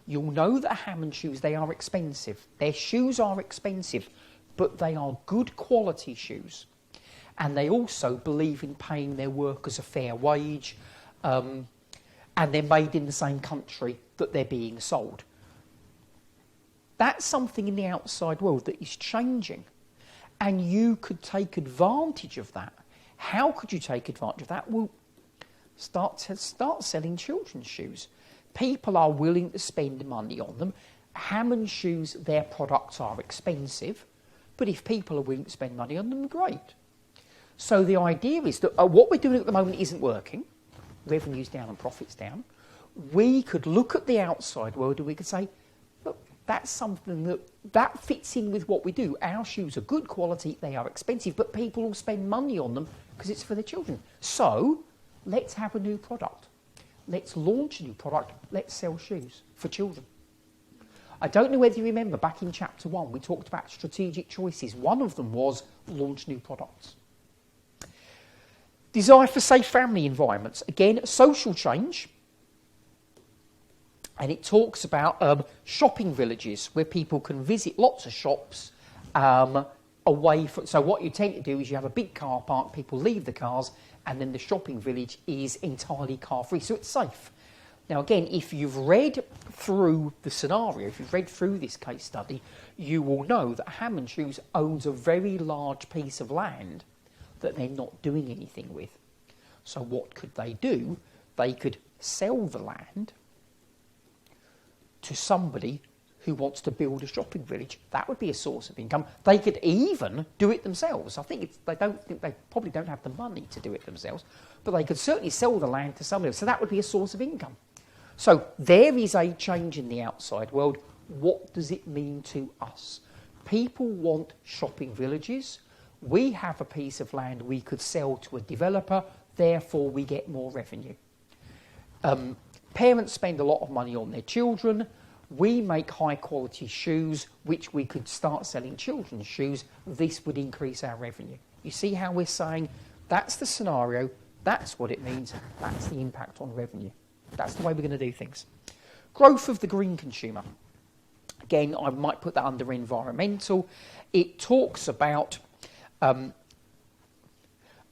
you'll know that Hammond Shoes, they are expensive. Their shoes are expensive, but they are good quality shoes. And they also believe in paying their workers a fair wage, and they're made in the same country that they're being sold. That's something in the outside world that is changing, and you could take advantage of that. How could you take advantage of that? Well, start selling children's shoes. People are willing to spend money on them. Hammond Shoes, their products are expensive, but if people are willing to spend money on them, great. So the idea is that what we're doing at the moment isn't working. Revenue's down and profits down. We could look at the outside world and we could say, look, that's something that fits in with what we do. Our shoes are good quality, they are expensive, but people will spend money on them because it's for their children. So let's have a new product. Let's launch a new product. Let's sell shoes for children. I don't know whether you remember back in chapter 1, we talked about strategic choices. One of them was launch new products. Desire for safe family environments. Again, social change. And it talks about shopping villages where people can visit lots of shops away from... So what you tend to do is you have a big car park, people leave the cars, and then the shopping village is entirely car-free, so it's safe. Now, again, if you've read through the scenario, if you've read through this case study, you will know that Hammond Shoes owns a very large piece of land that they're not doing anything with. So what could they do? They could sell the land to somebody who wants to build a shopping village. That would be a source of income. They could even do it themselves. I think they probably don't have the money to do it themselves, but they could certainly sell the land to somebody else. So that would be a source of income. So there is a change in the outside world. What does it mean to us? People want shopping villages. We have a piece of land we could sell to a developer, therefore we get more revenue. Parents spend a lot of money on their children. We make high quality shoes, which we could start selling children's shoes. This would increase our revenue. You see how we're saying that's the scenario, that's what it means, that's the impact on revenue. That's the way we're going to do things. Growth of the green consumer. Again, I might put that under environmental. It talks about a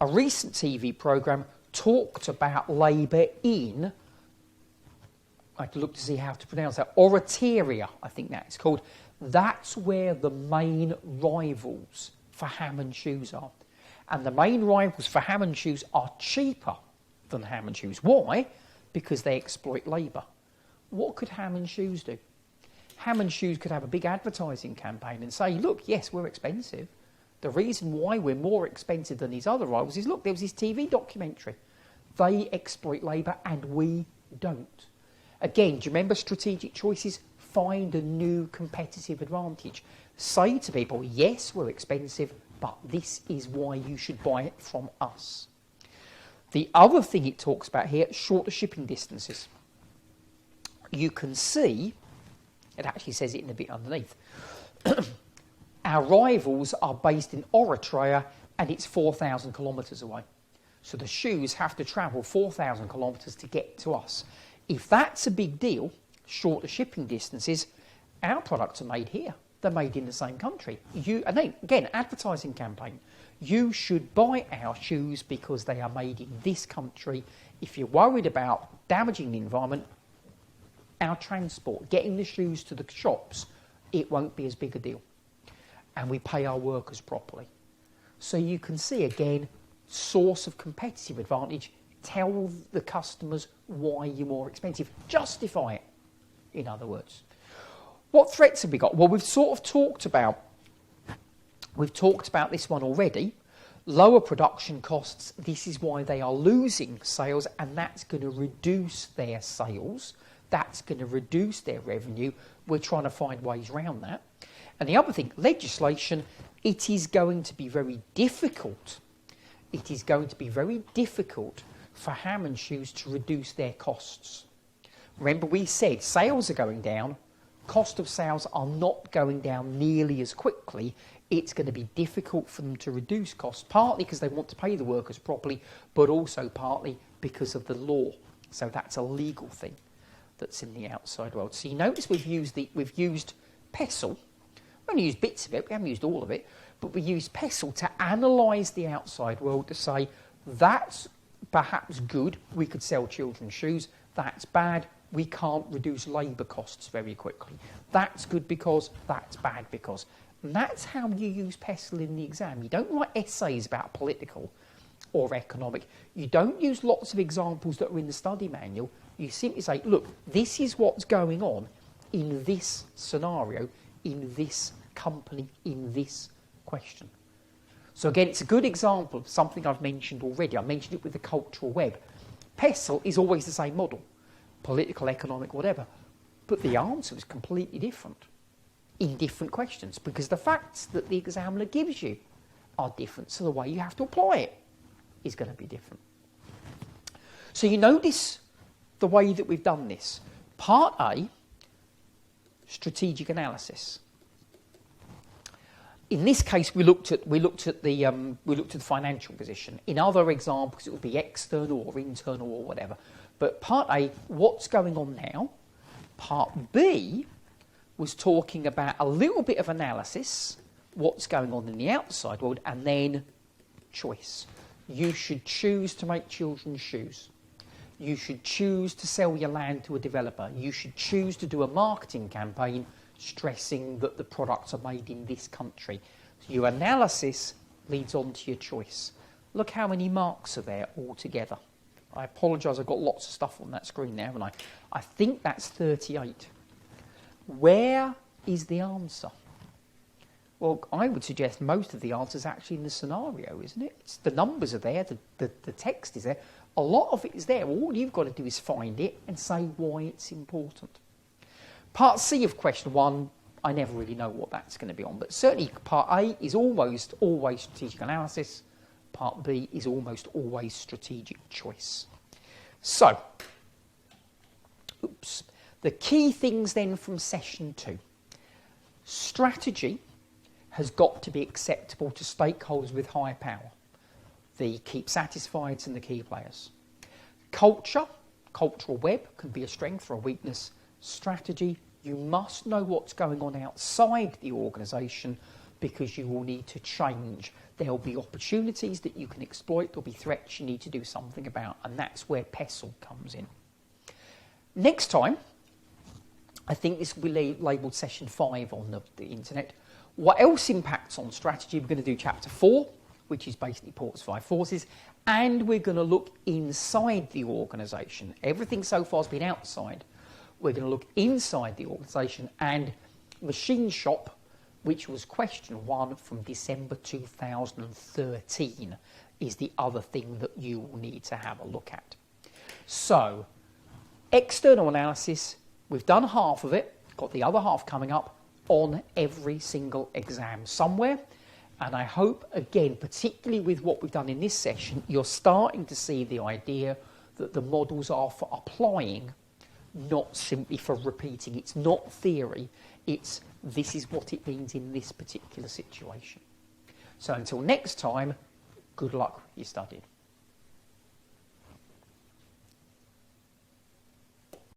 recent TV programme talked about labour in, I had to look to see how to pronounce that, Oratoria, I think that is called. That's where the main rivals for Hammond Shoes are. And the main rivals for Hammond Shoes are cheaper than Hammond Shoes. Why? Because they exploit labour. What could Hammond Shoes do? Hammond Shoes could have a big advertising campaign and say, look, yes, we're expensive. The reason why we're more expensive than these other rivals is, look, there was this TV documentary. They exploit labour and we don't. Again, do you remember strategic choices? Find a new competitive advantage. Say to people, yes, we're expensive, but this is why you should buy it from us. The other thing it talks about here, shorter shipping distances. You can see, it actually says it in a bit underneath, our rivals are based in Oratoria and it's 4,000 kilometres away. So the shoes have to travel 4,000 kilometres to get to us. If that's a big deal, shorter shipping distances, our products are made here. they're made in the same country. And then, again, advertising campaign. You should buy our shoes because they are made in this country. If you're worried about damaging the environment, our transport, getting the shoes to the shops, it won't be as big a deal. And we pay our workers properly. So you can see, again, source of competitive advantage. Tell the customers why you're more expensive. Justify it, in other words. What threats have we got? Well, we've sort of talked about this one already. Lower production costs. This is why they are losing sales, and that's going to reduce their sales. That's going to reduce their revenue. We're trying to find ways around that. And the other thing, legislation, it is going to be very difficult. It is going to be very difficult for Hammond Shoes to reduce their costs. Remember, we said sales are going down. Cost of sales are not going down nearly as quickly. It's going to be difficult for them to reduce costs, partly because they want to pay the workers properly, but also partly because of the law. So that's a legal thing that's in the outside world. So you notice we've used PESTLE. We only used bits of it, we haven't used all of it, but we used PESTLE to analyse the outside world to say, that's perhaps good, we could sell children's shoes, that's bad, we can't reduce labour costs very quickly. That's good because, that's bad because. And that's how you use PESTLE in the exam. You don't write essays about political or economic. You don't use lots of examples that are in the study manual. You simply say, look, this is what's going on in this scenario, in this company, in this question. So again, it's a good example of something I've mentioned already. I mentioned it with the cultural web. PESTLE is always the same model. Political, economic, whatever. But the answer is completely different in different questions because the facts that the examiner gives you are different, so the way you have to apply it is going to be different. So you notice the way that we've done this. Part A, strategic analysis. In this case, we looked at the financial position. In other examples, it would be external or internal or whatever. But part A, what's going on now? Part B was talking about a little bit of analysis, what's going on in the outside world, and then choice. You should choose to make children's shoes. You should choose to sell your land to a developer. You should choose to do a marketing campaign stressing that the products are made in this country. So your analysis leads on to your choice. Look how many marks are there altogether. I apologise, I've got lots of stuff on that screen there, haven't I? I think that's 38. Where is the answer? Well, I would suggest most of the answer is actually in the scenario, isn't it? The numbers are there, the text is there. A lot of it is there. All you've got to do is find it and say why it's important. Part C of question 1, I never really know what that's going to be on, but certainly part A is almost always strategic analysis. Part B is almost always strategic choice. So, the key things then from session 2. Strategy has got to be acceptable to stakeholders with high power. The keep satisfieds and the key players. Culture, cultural web can be a strength or a weakness. Strategy, you must know what's going on outside the organisation because you will need to change. There'll be opportunities that you can exploit, there'll be threats you need to do something about, and that's where PESTLE comes in. Next time, I think this will be labelled session 5 on the internet. What else impacts on strategy? We're going to do chapter 4, which is basically Port's 5 forces, and we're going to look inside the organisation. Everything so far has been outside. We're going to look inside the organisation, and Machine Shop, which was question 1 from December 2013, is the other thing that you will need to have a look at. So, external analysis, we've done half of it, got the other half coming up on every single exam somewhere. And I hope, again, particularly with what we've done in this session, you're starting to see the idea that the models are for applying, not simply for repeating. It's not theory, it's this is what it means in this particular situation. So until next time, good luck with your studying.